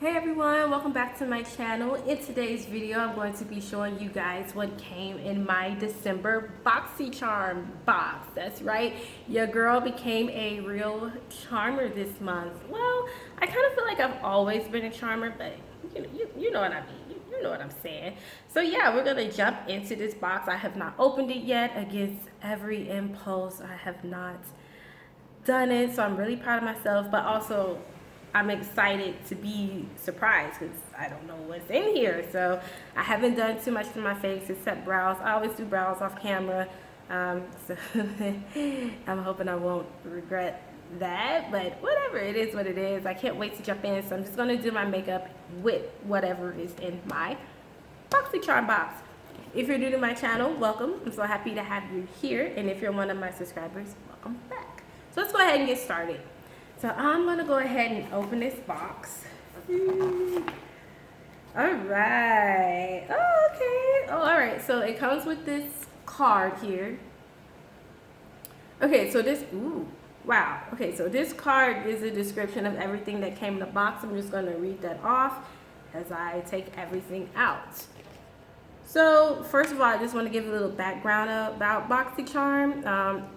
Hey everyone, welcome back to my channel. In today's video, I'm going to be showing you guys what came in my December Boxycharm box. That's right, your girl became a real charmer this month. Well, I kind of feel like I've always been a charmer, but you know what I mean. You know what I'm saying. So yeah, we're gonna jump into this box. I have not opened it yet. Against every impulse, I have not done it, so I'm really proud of myself, but also I'm excited to be surprised because I don't know what's in here. So I haven't done too much to my face except brows. I always do brows off camera, so I'm hoping I won't regret that, but whatever, it is what it is. I can't wait to jump in, so I'm just gonna do my makeup with whatever is in my Boxycharm box. If you're new to my channel, welcome. I'm so happy to have you here, and if you're one of my subscribers, welcome back. So let's go ahead and get started. So I'm gonna go ahead and open this box. All right. Oh, okay. Oh, all right. So it comes with this card here. Okay, so this, ooh, wow. Okay, so this card is a description of everything that came in the box. I'm just gonna read that off as I take everything out. So first of all, I just want to give a little background about Boxycharm.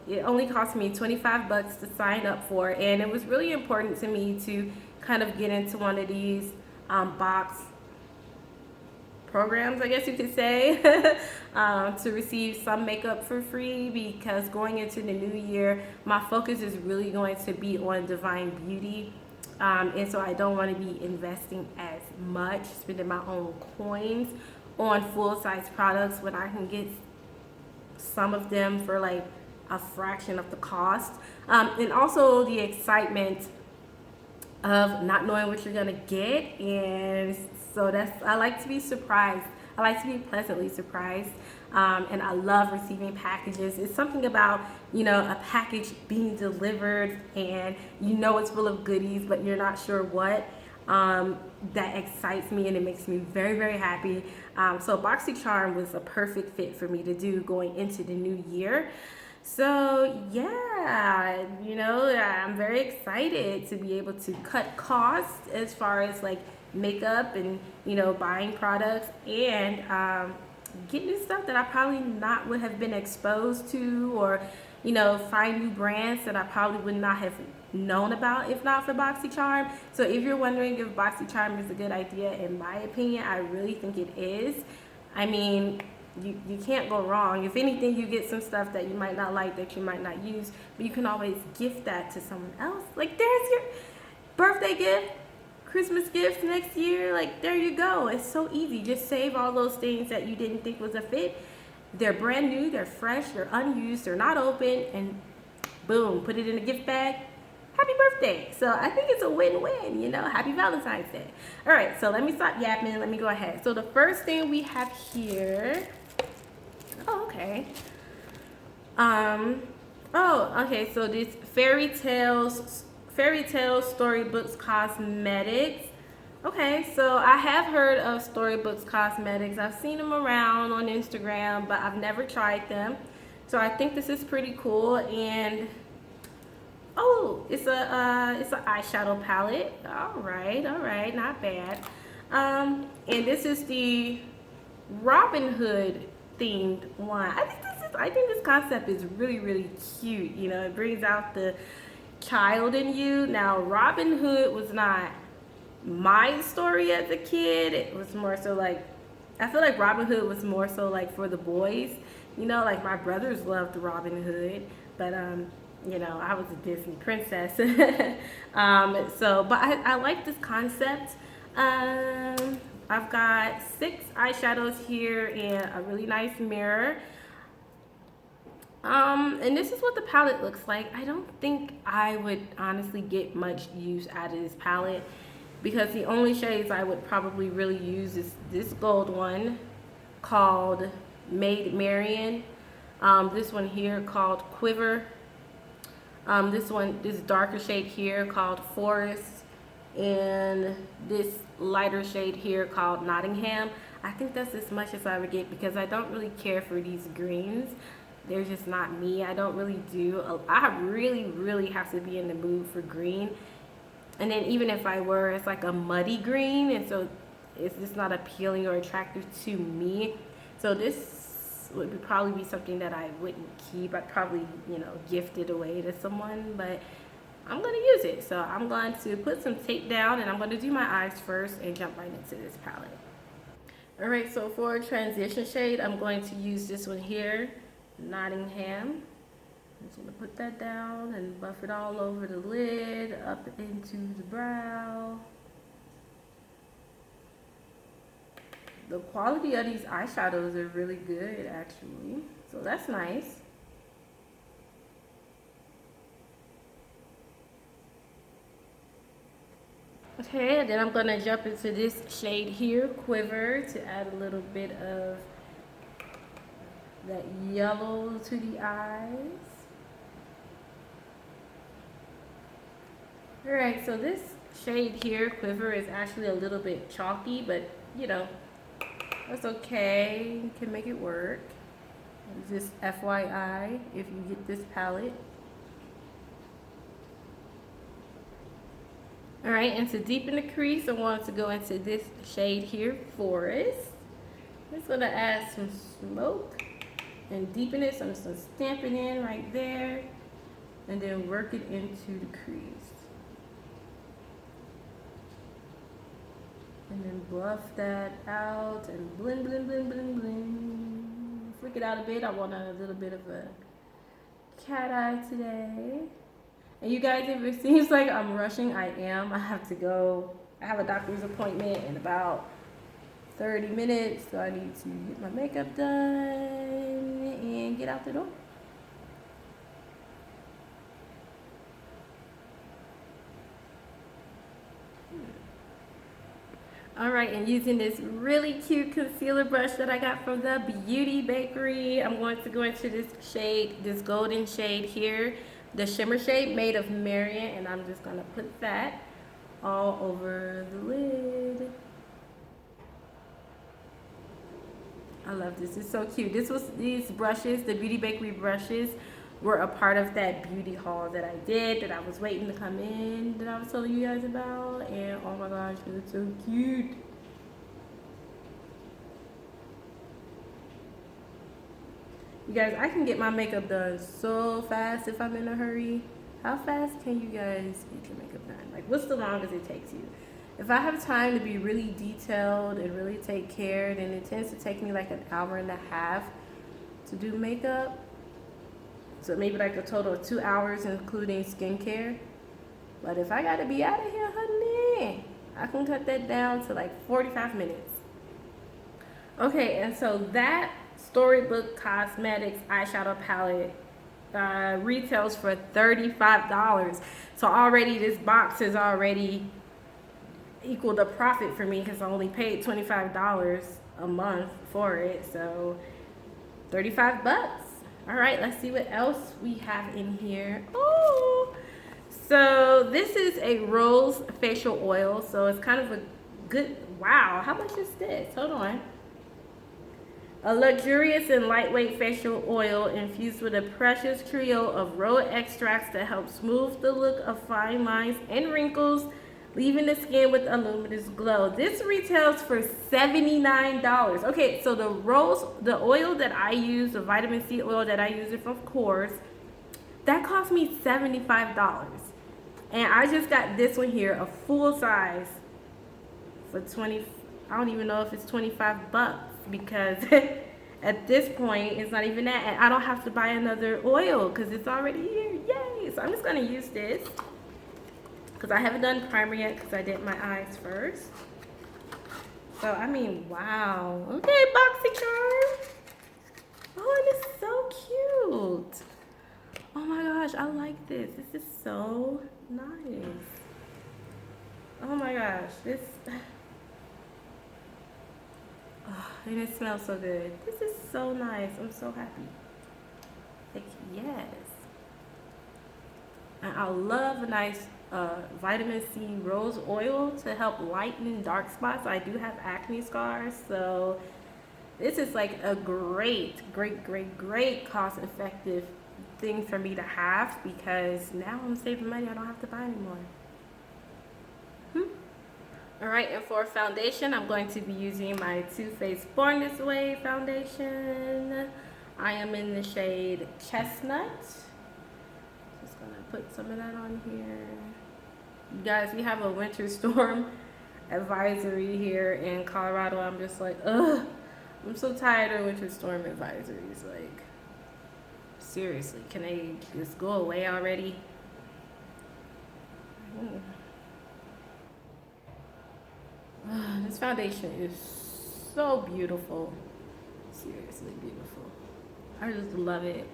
It only cost me 25 bucks to sign up for, and it was really important to me to kind of get into one of these box programs, I guess you could say, to receive some makeup for free, because going into the new year, my focus is really going to be on Divine Beauty. And so I don't want to be investing as much, spending my own coins on full-size products when I can get some of them for like a fraction of the cost, and also the excitement of not knowing what you're gonna get. And so I like to be surprised. I like to be pleasantly surprised, and I love receiving packages. It's something about, a package being delivered and it's full of goodies, but you're not sure what. That excites me, and it makes me very, very happy. So Boxycharm was a perfect fit for me to do going into the new year. So yeah, I'm very excited to be able to cut costs as far as like makeup and buying products, and getting stuff that I probably not would have been exposed to, or find new brands that I probably would not have known about if not for Boxycharm. So if you're wondering if Boxycharm is a good idea, in my opinion, I really think it is. I mean, you can't go wrong. If anything, you get some stuff that you might not like, that you might not use, but you can always gift that to someone else. Like, there's your birthday gift, Christmas gifts next year. Like, there you go. It's so easy. Just save all those things that you didn't think was a fit. They're brand new, they're fresh, they're unused, they're not open, and boom, put it in a gift bag. Happy birthday. So I think it's a win-win, happy Valentine's Day. All right, so let me stop yapping. Let me go ahead. So the first thing we have here, oh, okay. Okay, so this Fairy Tales Storybooks Cosmetics. Okay, so I have heard of Storybooks Cosmetics. I've seen them around on Instagram, but I've never tried them. So I think this is pretty cool. And oh, it's an eyeshadow palette. All right, not bad. And this is the Robin Hood themed one. I think this concept is really, really cute. It brings out the child in you. Now, Robin Hood was not my story as a kid. It was more so like, I feel like Robin Hood was more so like for the boys. Like my brothers loved Robin Hood, but I was a Disney princess. But I like this concept. I've got 6 eyeshadows here and a really nice mirror. And this is what the palette looks like. I don't think I would honestly get much use out of this palette, because the only shades I would probably really use is this gold one called Maid Marian. This one here called Quiver. This darker shade here called Forest, and this lighter shade here called Nottingham. I think that's as much as I would get, because I don't really care for these greens. They're just not me. I don't really do. I really, really have to be in the mood for green And then even if I were, it's like a muddy green, and so it's just not appealing or attractive to me. So this would probably be something that I wouldn't keep. I'd probably, gift it away to someone, but I'm going to use it. So I'm going to put some tape down, and I'm going to do my eyes first and jump right into this palette. All right, so for a transition shade, I'm going to use this one here, Nottingham. I'm just going to put that down and buff it all over the lid, up into the brow. The quality of these eyeshadows are really good, actually. So that's nice. Okay, and then I'm going to jump into this shade here, Quiver, to add a little bit of that yellow to the eyes. Alright, so this shade here, Quiver, is actually a little bit chalky, but that's okay. You can make it work. Just FYI if you get this palette. Alright, and to deepen the crease, I want to go into this shade here, Forest. I'm just going to add some smoke and deepen it. So I'm just going to stamp it in right there and then work it into the crease. And then buff that out and blend, blend, blend, blend, blend. Flick it out a bit. I want a little bit of a cat eye today. And you guys, if it seems like I'm rushing, I am. I have to go. I have a doctor's appointment in about 30 minutes, so I need to get my makeup done and get out the door. Alright, and using this really cute concealer brush that I got from the Beauty Bakery, I'm going to go into this shade, this golden shade here, the shimmer shade made of Marion, and I'm just going to put that all over the lid. I love this. It's so cute. These brushes, the Beauty Bakery brushes, were a part of that beauty haul that I did, that I was waiting to come in, that I was telling you guys about. And oh my gosh, it's so cute. You guys, I can get my makeup done so fast if I'm in a hurry. How fast can you guys get your makeup done? Like, what's the longest it takes you? If I have time to be really detailed and really take care, then it tends to take me like an hour and a half to do makeup. So maybe like a total of 2 hours, including skincare. But if I gotta be out of here, honey, I can cut that down to like 45 minutes. Okay, and so that Storybook Cosmetics eyeshadow palette retails for $35. So already this box has already equaled a profit for me because I only paid $25 a month for it. So 35 bucks. All right, let's see what else we have in here. Oh, so this is a rose facial oil. So it's kind of a good, wow, how much is this? Hold on. A luxurious and lightweight facial oil infused with a precious trio of rose extracts that help smooth the look of fine lines and wrinkles, leaving the skin with a luminous glow. This retails for $79. Okay, so the oil that I use, the vitamin C oil that I use it from Course, that cost me $75. And I just got this one here, a full size, for I don't even know if it's 25 bucks because at this point it's not even that, and I don't have to buy another oil because it's already here. Yay! So I'm just gonna use this because I haven't done primer yet because I did my eyes first. So I mean, wow. Okay, Boxycharm. Oh, and it's so cute. Oh my gosh, I like this. This is so nice. Oh my gosh, this. Oh, and it smells so good. This is so nice. I'm so happy. Like, yes. And I love a nice vitamin C rose oil to help lighten dark spots. I do have acne scars, so this is like a great cost-effective thing for me to have because now I'm saving money. I don't have to buy anymore. Alright, and for foundation, I'm going to be using my Too Faced Born This Way foundation. I am in the shade Chestnut. Just gonna put some of that on here. You guys, we have a winter storm advisory here in Colorado. I'm just like, ugh. I'm so tired of winter storm advisories. Like, seriously, can they just go away already? This foundation is so beautiful. Seriously beautiful. I just love it.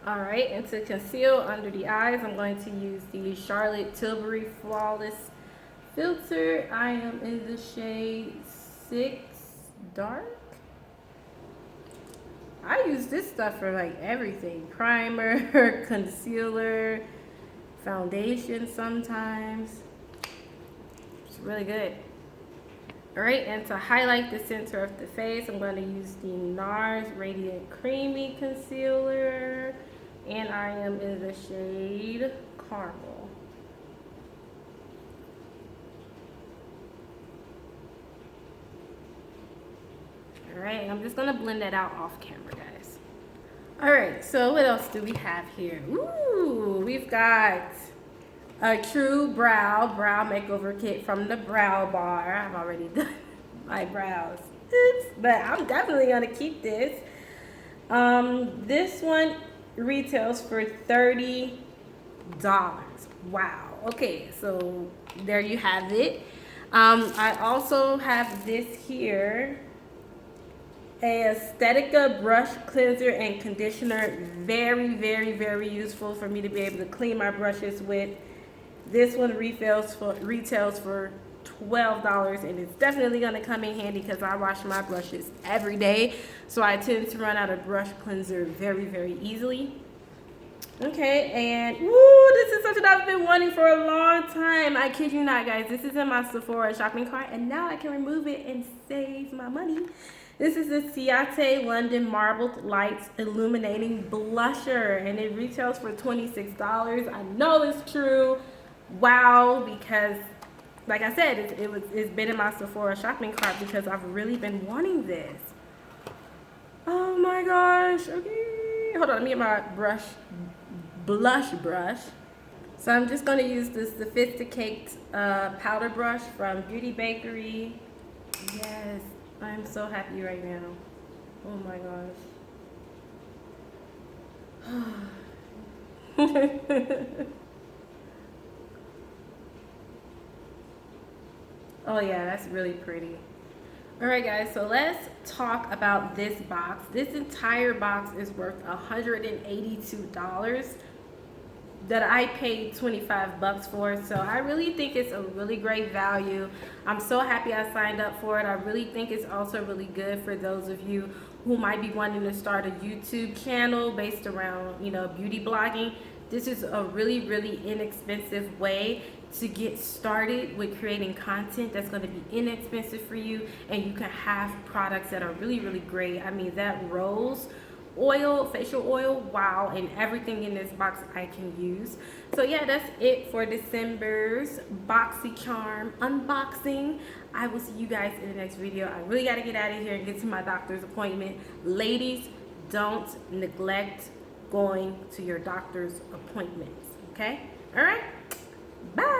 Alright, and to conceal under the eyes, I'm going to use the Charlotte Tilbury Flawless Filter. I am in the shade 6 Dark. I use this stuff for like everything. Primer, concealer, foundation sometimes. It's really good. Alright, and to highlight the center of the face, I'm going to use the NARS Radiant Creamy Concealer. And I am in the shade Caramel. Alright, I'm just going to blend that out off camera, guys. Alright, so what else do we have here? Ooh, we've got a true brow makeover kit from the Brow Bar. I've already done my brows. Oops, but I'm definitely going to keep this. This one retails for $30. Wow. Okay, so there you have it. I also have this here. A Aesthetica brush cleanser and conditioner. Very, very, very useful for me to be able to clean my brushes with. This one retails for $12, and it's definitely going to come in handy because I wash my brushes every day, so I tend to run out of brush cleanser very, very easily. Okay, and woo, this is something I've been wanting for a long time. I kid you not, guys. This is in my Sephora shopping cart, and now I can remove it and save my money. This is the Ciate London Marbled Lights Illuminating Blusher, and it retails for $26. I know it's true. Wow, because like I said, it's been in my Sephora shopping cart because I've really been wanting this. Oh my gosh. Okay, hold on, let me get my blush brush. So I'm just going to use this Sophisticated powder brush from Beauty Bakery. Yes, I'm so happy right now. Oh my gosh. Oh yeah, that's really pretty. Alright guys, so let's talk about this box. This entire box is worth $182 that I paid 25 bucks for. So I really think it's a really great value. I'm so happy I signed up for it. I really think it's also really good for those of you who might be wanting to start a YouTube channel based around, you know, beauty blogging. This is a really, really inexpensive way to get started with creating content that's going to be inexpensive for you, and you can have products that are really, really great. I mean, that rose oil, facial oil, wow, and everything in this box I can use. So yeah, that's it for December's Boxycharm unboxing. I will see you guys in the next video. I really got to get out of here and get to my doctor's appointment. Ladies, don't neglect going to your doctor's appointments, okay? All right, bye.